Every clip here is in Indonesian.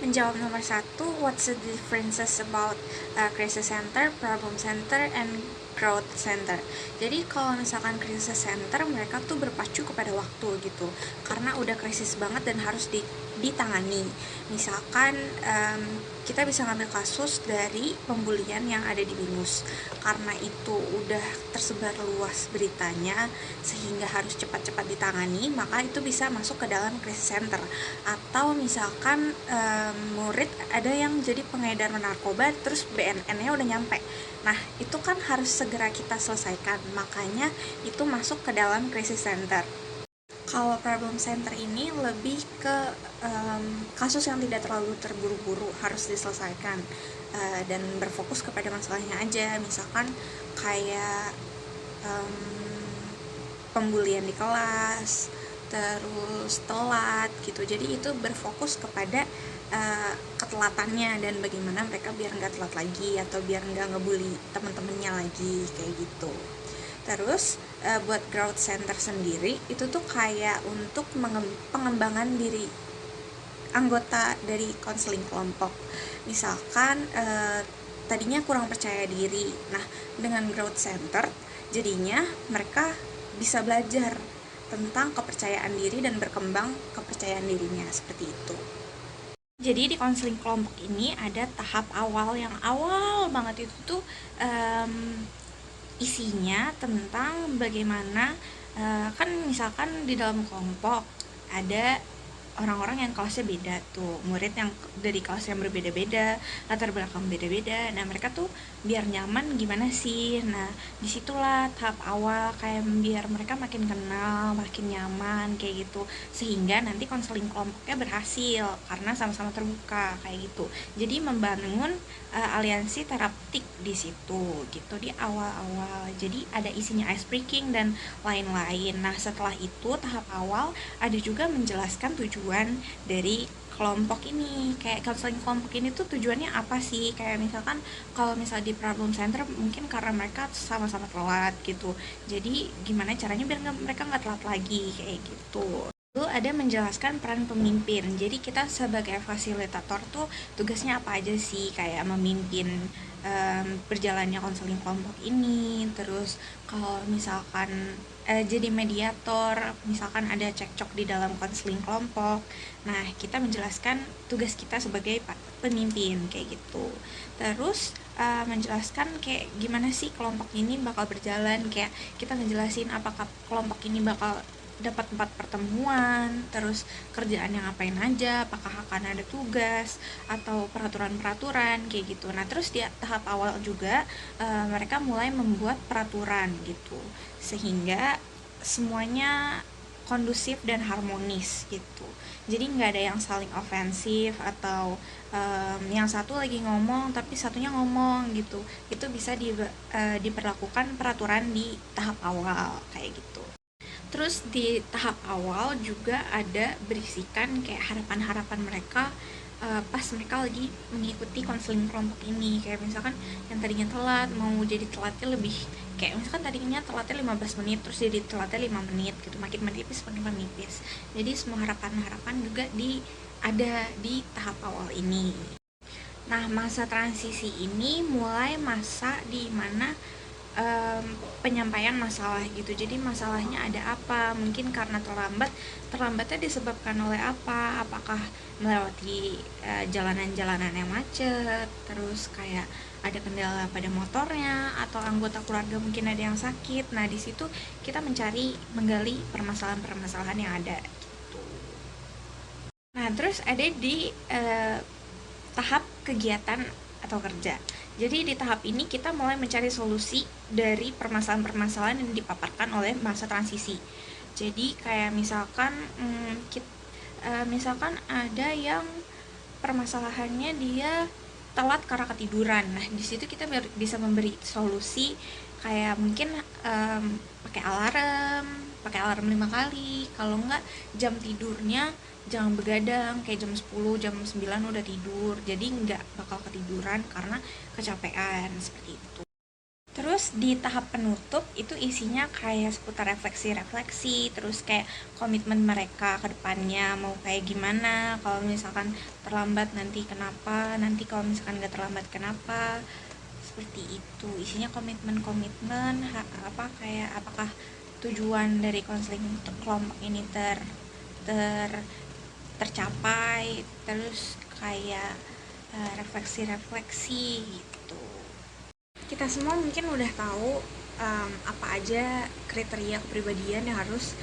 Menjawab nomor satu, what's the differences about crisis center, problem center, and growth center? Jadi kalau misalkan crisis center, mereka tuh berpacu kepada waktu gitu, karena udah krisis banget dan harus ditangani. Misalkan kita bisa ngambil kasus dari pembulian yang ada di BINUS, karena itu udah tersebar luas beritanya sehingga harus cepat-cepat ditangani, maka itu bisa masuk ke dalam crisis center. Atau misalkan murid ada yang jadi pengedar narkoba terus BNN-nya udah nyampe, nah itu kan harus segera kita selesaikan, makanya itu masuk ke dalam crisis center. Kalau problem center ini lebih ke kasus yang tidak terlalu terburu-buru, harus diselesaikan dan berfokus kepada masalahnya aja. Misalkan kayak pembulian di kelas, terus telat gitu. Jadi itu berfokus kepada ketelatannya dan bagaimana mereka biar nggak telat lagi atau biar nggak ngebully teman-temannya lagi kayak gitu. Terus buat growth center sendiri itu tuh kayak untuk pengembangan diri anggota dari konseling kelompok. Misalkan tadinya kurang percaya diri, nah dengan growth center jadinya mereka bisa belajar tentang kepercayaan diri dan berkembang kepercayaan dirinya seperti itu. Jadi di konseling kelompok ini ada tahap awal yang awal banget, itu tuh isinya tentang bagaimana kan misalkan di dalam kelompok ada orang-orang yang kelasnya beda tuh, murid yang dari kelas yang berbeda-beda, latar belakang beda-beda. Nah mereka tuh biar nyaman gimana sih? Nah disitulah tahap awal, kayak biar mereka makin kenal, makin nyaman kayak gitu, sehingga nanti konseling kelompoknya berhasil karena sama-sama terbuka kayak gitu. Jadi membangun aliansi terapeutik di situ gitu di awal-awal. Jadi ada isinya ice breaking dan lain-lain. Nah setelah itu tahap awal ada juga menjelaskan tujuan dari kelompok ini, kayak counseling kelompok ini tuh tujuannya apa sih, kayak misalkan kalau misal di problem center mungkin karena mereka sama-sama telat gitu, jadi gimana caranya biar mereka nggak telat lagi kayak gitu. Lalu ada menjelaskan peran pemimpin. Jadi kita sebagai fasilitator tuh tugasnya apa aja sih, kayak memimpin berjalannya konseling kelompok ini. Terus kalau misalkan jadi mediator, misalkan ada cekcok di dalam konseling kelompok, nah kita menjelaskan tugas kita sebagai pemimpin kayak gitu. Terus menjelaskan kayak gimana sih kelompok ini bakal berjalan, kayak kita ngejelasin apakah kelompok ini bakal dapat tempat pertemuan, terus kerjaan yang ngapain aja, apakah akan ada tugas atau peraturan-peraturan kayak gitu. Nah terus di tahap awal juga mereka mulai membuat peraturan gitu, sehingga semuanya kondusif dan harmonis gitu. Jadi nggak ada yang saling ofensif atau yang satu lagi ngomong tapi satunya ngomong gitu. Itu bisa diperlakukan peraturan di tahap awal kayak gitu. Terus di tahap awal juga ada berisikan kayak harapan-harapan mereka pas mereka lagi mengikuti konseling kelompok ini. Kayak misalkan yang tadinya telat mau jadi telatnya lebih, kayak misalkan tadinya telatnya 15 menit terus jadi telatnya 5 menit gitu, makin menipis makin menipis. Jadi semua harapan-harapan juga ada di tahap awal ini. Nah masa transisi ini mulai masa di mana penyampaian masalah gitu. Jadi masalahnya ada apa, mungkin karena terlambatnya disebabkan oleh apa, apakah melewati jalanan-jalanan yang macet, terus kayak ada kendala pada motornya, atau anggota keluarga mungkin ada yang sakit. Nah di situ kita menggali permasalahan-permasalahan yang ada gitu. Nah terus ada di tahap kegiatan atau kerja. Jadi di tahap ini kita mulai mencari solusi dari permasalahan-permasalahan yang dipaparkan oleh masa transisi. Jadi kayak misalkan misalkan ada yang permasalahannya dia telat karena ketiduran. Nah di situ kita bisa memberi solusi kayak mungkin pakai alarm 5 kali. Kalau enggak jam tidurnya jangan begadang, kayak jam 10, jam 9 udah tidur, jadi nggak bakal ketiduran karena kecapean seperti itu. Terus di tahap penutup itu isinya kayak seputar refleksi-refleksi, terus kayak komitmen mereka ke depannya mau kayak gimana, kalau misalkan terlambat nanti kenapa, nanti kalau misalkan gak terlambat kenapa, seperti itu. Isinya komitmen-komitmen apa kayak apakah tujuan dari konseling kelompok ini ter tercapai, terus kayak refleksi-refleksi gitu. Kita semua mungkin udah tahu apa aja kriteria kepribadian yang harus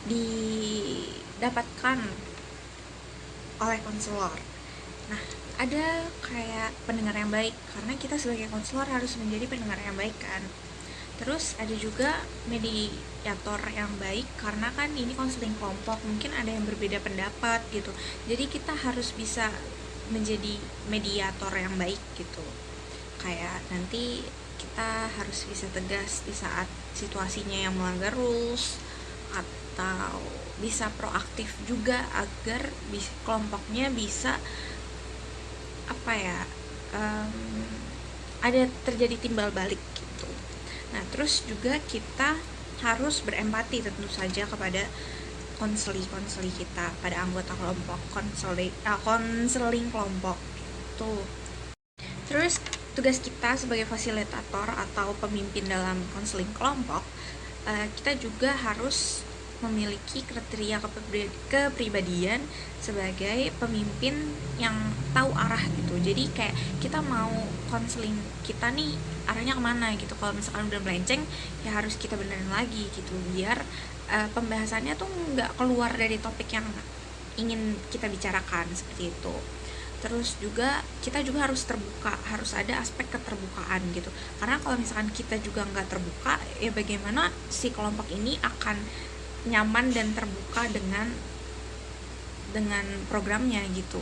didapatkan oleh konselor. Nah, ada kayak pendengar yang baik, karena kita sebagai konselor harus menjadi pendengar yang baik kan. Terus ada juga mediator yang baik, karena kan ini konseling kelompok, mungkin ada yang berbeda pendapat gitu. Jadi kita harus bisa menjadi mediator yang baik gitu. Kayak nanti kita harus bisa tegas di saat situasinya yang melanggar rules, atau bisa proaktif juga agar kelompoknya bisa apa ya, ada terjadi timbal balik gitu. Nah, terus juga kita harus berempati tentu saja kepada konseli kita, pada anggota kelompok, konseling kelompok gitu. Terus tugas kita sebagai fasilitator atau pemimpin dalam konseling kelompok, kita juga harus memiliki kriteria kepribadian sebagai pemimpin yang tahu arah gitu. Jadi kayak kita mau konseling kita nih arahnya kemana gitu. Kalau misalkan udah melenceng, ya harus kita benerin lagi gitu, biar pembahasannya tuh nggak keluar dari topik yang ingin kita bicarakan, seperti itu. Terus juga kita juga harus terbuka, harus ada aspek keterbukaan gitu. Karena kalau misalkan kita juga nggak terbuka, ya bagaimana si kelompok ini akan nyaman dan terbuka dengan programnya gitu.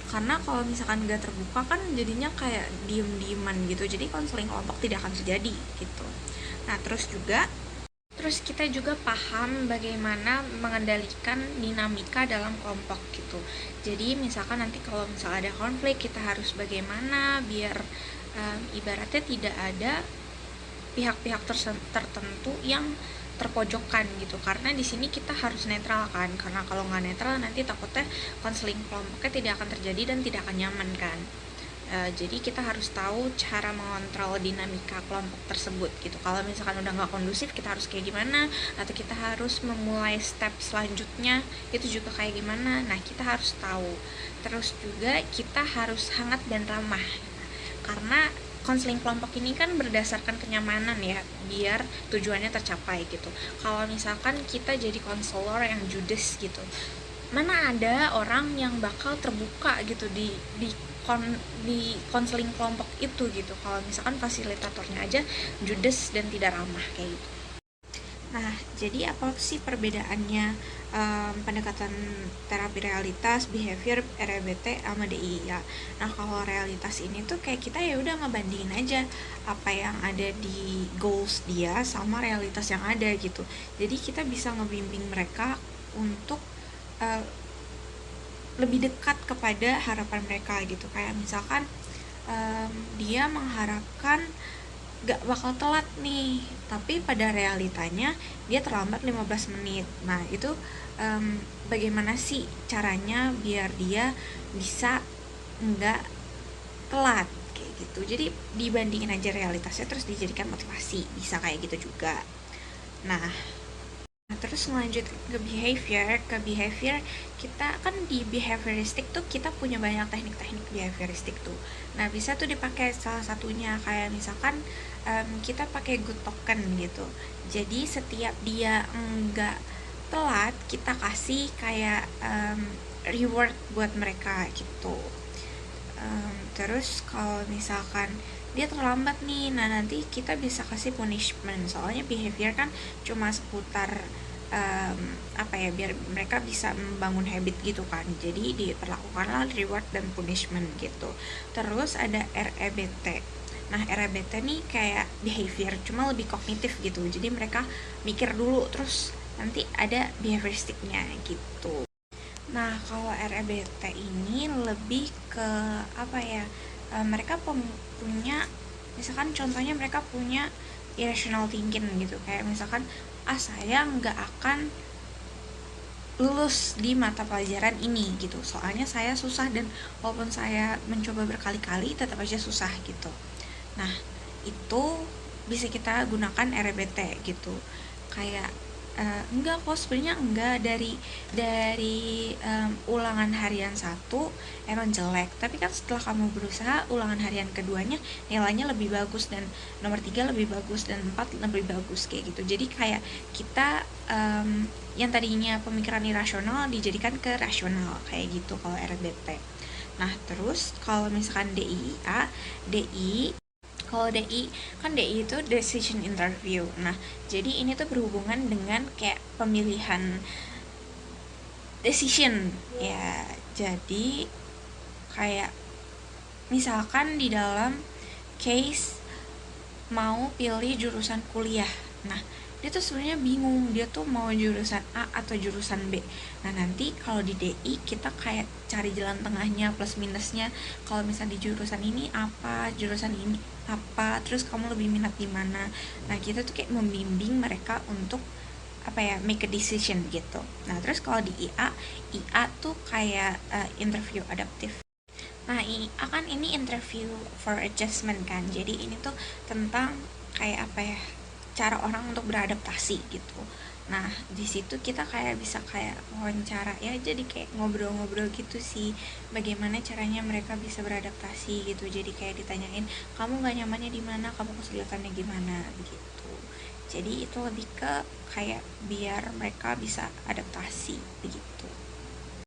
Karena kalau misalkan nggak terbuka kan jadinya kayak diem-dieman gitu, jadi konseling kelompok tidak akan terjadi gitu. Nah, terus kita juga paham bagaimana mengendalikan dinamika dalam kelompok gitu. Jadi misalkan nanti kalau misalnya ada konflik, kita harus bagaimana biar ibaratnya tidak ada pihak-pihak tertentu yang terpojokkan gitu. Karena di sini kita harus netral kan, karena kalau nggak netral nanti takutnya konseling kelompoknya tidak akan terjadi dan tidak akan nyaman kan. Jadi kita harus tahu cara mengontrol dinamika kelompok tersebut gitu. Kalau misalkan udah nggak kondusif, kita harus kayak gimana, atau kita harus memulai step selanjutnya itu juga kayak gimana. Nah, kita harus tahu. Terus juga kita harus hangat dan ramah, karena konseling kelompok ini kan berdasarkan kenyamanan ya, biar tujuannya tercapai gitu. Kalau misalkan kita jadi konselor yang judes gitu, mana ada orang yang bakal terbuka gitu di konseling kelompok itu gitu, kalau misalkan fasilitatornya aja judes dan tidak ramah kayak gitu. Nah, jadi apa sih perbedaannya pendekatan terapi realitas, behavior, REBT sama DIY? Nah, kalau realitas ini tuh kayak kita ya udah ngebandingin aja apa yang ada di goals dia sama realitas yang ada gitu. Jadi kita bisa ngebimbing mereka untuk lebih dekat kepada harapan mereka gitu. Kayak misalkan dia mengharapkan gak bakal telat nih, tapi pada realitanya dia terlambat 15 menit. Nah, itu bagaimana sih caranya biar dia bisa nggak telat kayak gitu. Jadi dibandingin aja realitasnya, terus dijadikan motivasi, bisa kayak gitu juga. Nah, terus ngelanjut ke behavior, kita kan di behavioristik tuh kita punya banyak teknik-teknik behavioristik tuh. Nah, bisa tuh dipakai salah satunya kayak misalkan kita pakai good token gitu. Jadi setiap dia enggak telat, kita kasih kayak reward buat mereka gitu. Terus kalau misalkan dia terlambat nih, nah nanti kita bisa kasih punishment. Soalnya behavior kan cuma seputar biar mereka bisa membangun habit gitu kan. Jadi diperlakukanlah reward dan punishment gitu. Terus ada REBT. Nah, REBT nih kayak behavior, cuma lebih kognitif gitu. Jadi mereka mikir dulu, terus nanti ada behavioristiknya gitu. Nah, kalau REBT ini lebih ke mereka punya misalkan contohnya mereka punya irrational thinking gitu, kayak misalkan saya nggak akan lulus di mata pelajaran ini gitu, soalnya saya susah, dan walaupun saya mencoba berkali-kali tetap aja susah gitu. Nah, itu bisa kita gunakan RBT gitu. Kayak enggak kok, sebenarnya enggak, dari ulangan harian 1 emang jelek, tapi kan setelah kamu berusaha ulangan harian keduanya nilainya lebih bagus, dan nomor 3 lebih bagus, dan 4 lebih bagus kayak gitu. Jadi kayak kita yang tadinya pemikiran irasional dijadikan ke rasional kayak gitu kalau RBT. Nah, terus kalau misalkan DI, kalau DI kan DI itu decision interview. Nah, jadi ini tuh berhubungan dengan kayak pemilihan decision ya. Jadi kayak misalkan di dalam case mau pilih jurusan kuliah. Nah, dia tuh sebenarnya bingung, dia tuh mau jurusan A atau jurusan B. Nah, nanti kalau di DI kita kayak cari jalan tengahnya, plus minusnya. Kalau misalnya di jurusan ini apa, jurusan ini apa, terus kamu lebih minat di mana. Nah, kita tuh kayak membimbing mereka untuk apa ya, make a decision gitu. Nah, terus kalau di IA tuh kayak interview adaptif. Nah, ini akan ini interview for adjustment kan. Jadi ini tuh tentang kayak apa ya? Cara orang untuk beradaptasi gitu. Nah, di situ kita kayak bisa kayak wawancara ya, jadi kayak ngobrol-ngobrol gitu sih. Bagaimana caranya mereka bisa beradaptasi gitu. Jadi kayak ditanyain, "Kamu gak nyamannya di mana? Kamu kesulitannya gimana?" begitu. Jadi itu lebih ke kayak biar mereka bisa adaptasi begitu.